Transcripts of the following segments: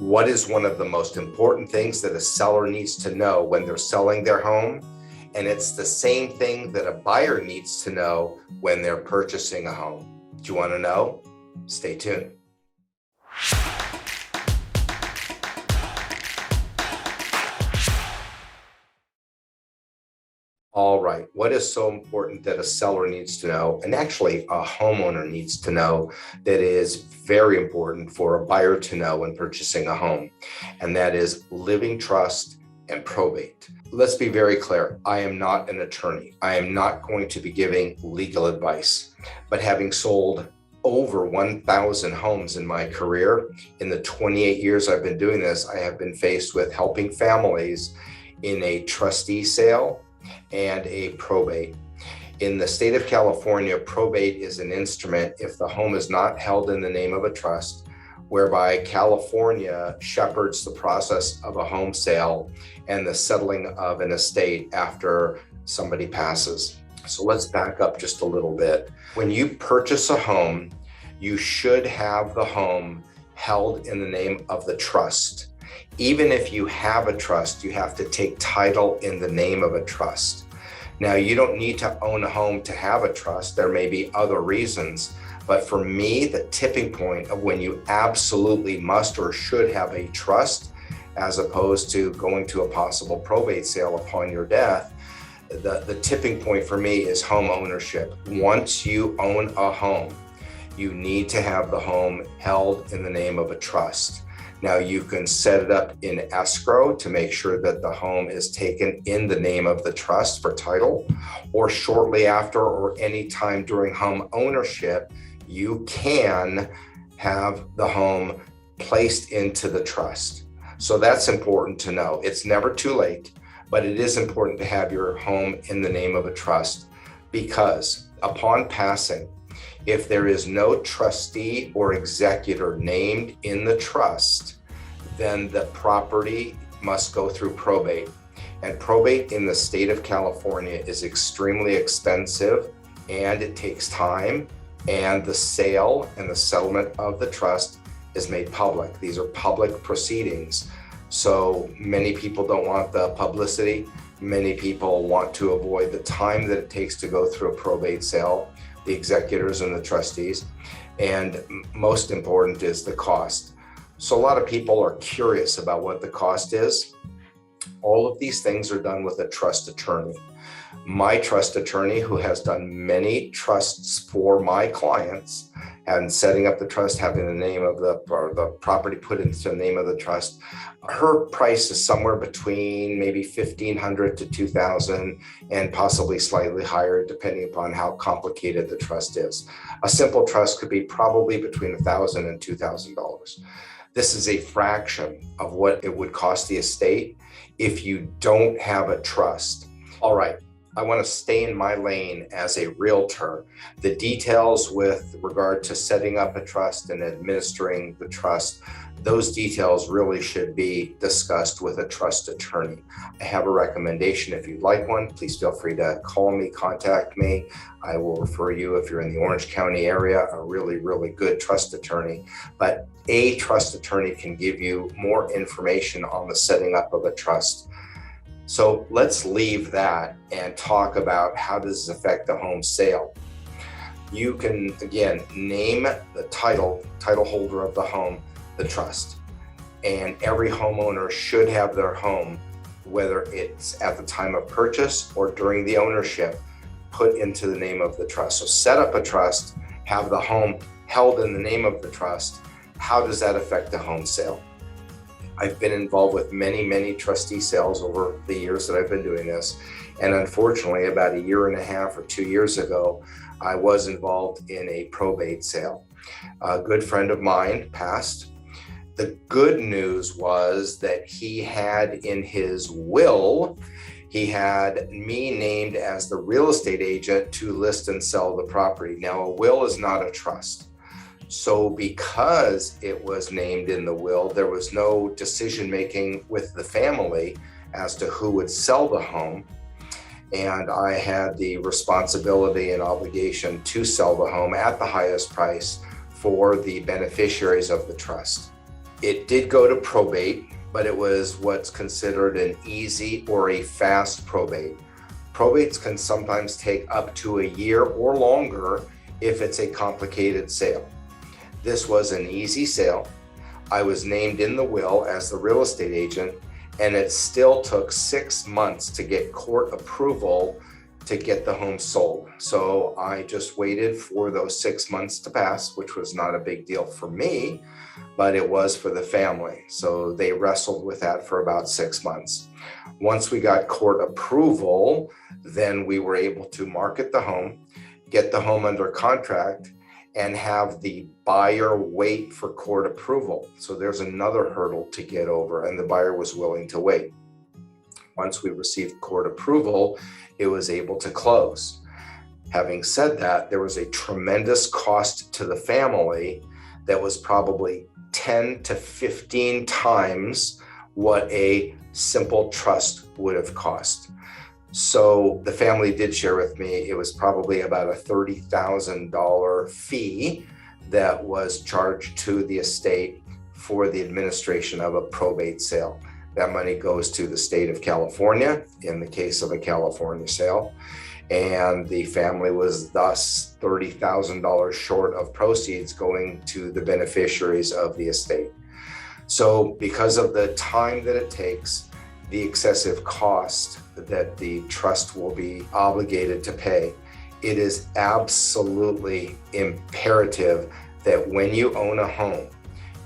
What is one of the most important things that a seller needs to know when they're selling their home? And it's the same thing that a buyer needs to know when they're purchasing a home. Do you want to know? Stay tuned. All right, what is so important that a seller needs to know, and actually a homeowner needs to know, that is very important for a buyer to know when purchasing a home, and that is living trust and probate. Let's be very clear, I am not an attorney. I am not going to be giving legal advice, but having sold over 1,000 homes in my career, in the 28 years I've been doing this, I have been faced with helping families in a trustee sale and a probate. In the state of California, probate is an instrument if the home is not held in the name of a trust, whereby California shepherds the process of a home sale and the settling of an estate after somebody passes. So let's back up just a little bit. When you purchase a home, you should have the home held in the name of the trust. Even if you have a trust, you have to take title in the name of a trust. Now, you don't need to own a home to have a trust. There may be other reasons, but for me, the tipping point of when you absolutely must or should have a trust, as opposed to going to a possible probate sale upon your death, the tipping point for me is home ownership. Once you own a home, you need to have the home held in the name of a trust. Now, you can set it up in escrow to make sure that the home is taken in the name of the trust for title, or shortly after or any time during home ownership, you can have the home placed into the trust. So that's important to know. It's never too late, but it is important to have your home in the name of a trust, because upon passing, if there is no trustee or executor named in the trust, then the property must go through probate. And probate in the state of California is extremely expensive, and it takes time, and the sale and the settlement of the trust is made public. These are public proceedings. So many people don't want the publicity. Many people want to avoid the time that it takes to go through a probate sale, the executors and the trustees, and most important is the cost. So a lot of people are curious about what the cost is. All of these things are done with a trust attorney. My trust attorney, who has done many trusts for my clients and setting up the trust, having the name of the property put into the name of the trust, her price is somewhere between maybe $1,500 to $2,000 and possibly slightly higher depending upon how complicated the trust is. A simple trust could be probably between $1,000 and $2,000. This is a fraction of what it would cost the estate if you don't have a trust. All right, I want to stay in my lane as a realtor. The details with regard to setting up a trust and administering the trust, those details really should be discussed with a trust attorney. I have a recommendation. If you'd like one, please feel free to call me, contact me. I will refer you, if you're in the Orange County area, a really, really good trust attorney. But a trust attorney can give you more information on the setting up of a trust. So let's leave that and talk about how does this affect the home sale. You can, again, name the title holder of the home, the trust. And every homeowner should have their home, whether it's at the time of purchase or during the ownership, put into the name of the trust. So set up a trust, have the home held in the name of the trust. How does that affect the home sale? I've been involved with many, many trustee sales over the years that I've been doing this. And unfortunately, about 1.5 years or 2 years ago, I was involved in a probate sale. A good friend of mine passed. The good news was that he had in his will, he had me named as the real estate agent to list and sell the property. Now, a will is not a trust. So because it was named in the will, there was no decision-making with the family as to who would sell the home. And I had the responsibility and obligation to sell the home at the highest price for the beneficiaries of the trust. It did go to probate, but it was what's considered an easy or a fast probate. Probates can sometimes take up to a year or longer if it's a complicated sale. This was an easy sale. I was named in the will as the real estate agent, and it still took 6 months to get court approval to get the home sold. So I just waited for those 6 months to pass, which was not a big deal for me, but it was for the family. So they wrestled with that for about 6 months. Once we got court approval, then we were able to market the home, get the home under contract, and have the buyer wait for court approval. So there's another hurdle to get over, and the buyer was willing to wait. Once we received court approval, it was able to close. Having said that, there was a tremendous cost to the family that was probably 10 to 15 times what a simple trust would have cost. So the family did share with me it was probably about a $30,000 fee that was charged to the estate for the administration of a probate sale. That money goes to the state of California in the case of a California sale, and the family was thus $30,000 short of proceeds going to the beneficiaries of the estate. So because of the time that it takes, the excessive cost that the trust will be obligated to pay, it is absolutely imperative that when you own a home,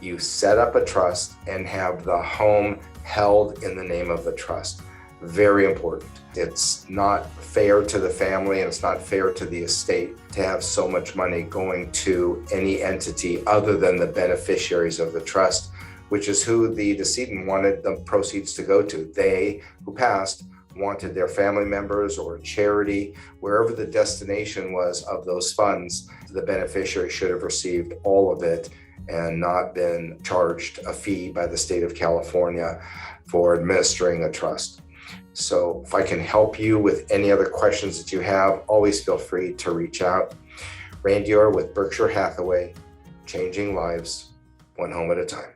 you set up a trust and have the home held in the name of the trust. Very important. It's not fair to the family and it's not fair to the estate to have so much money going to any entity other than the beneficiaries of the trust, which is who the decedent wanted the proceeds to go to. They who passed wanted their family members or charity, wherever the destination was of those funds, the beneficiary should have received all of it and not been charged a fee by the state of California for administering a trust. So if I can help you with any other questions that you have, always feel free to reach out. Randy Orr with Berkshire Hathaway, changing lives one home at a time.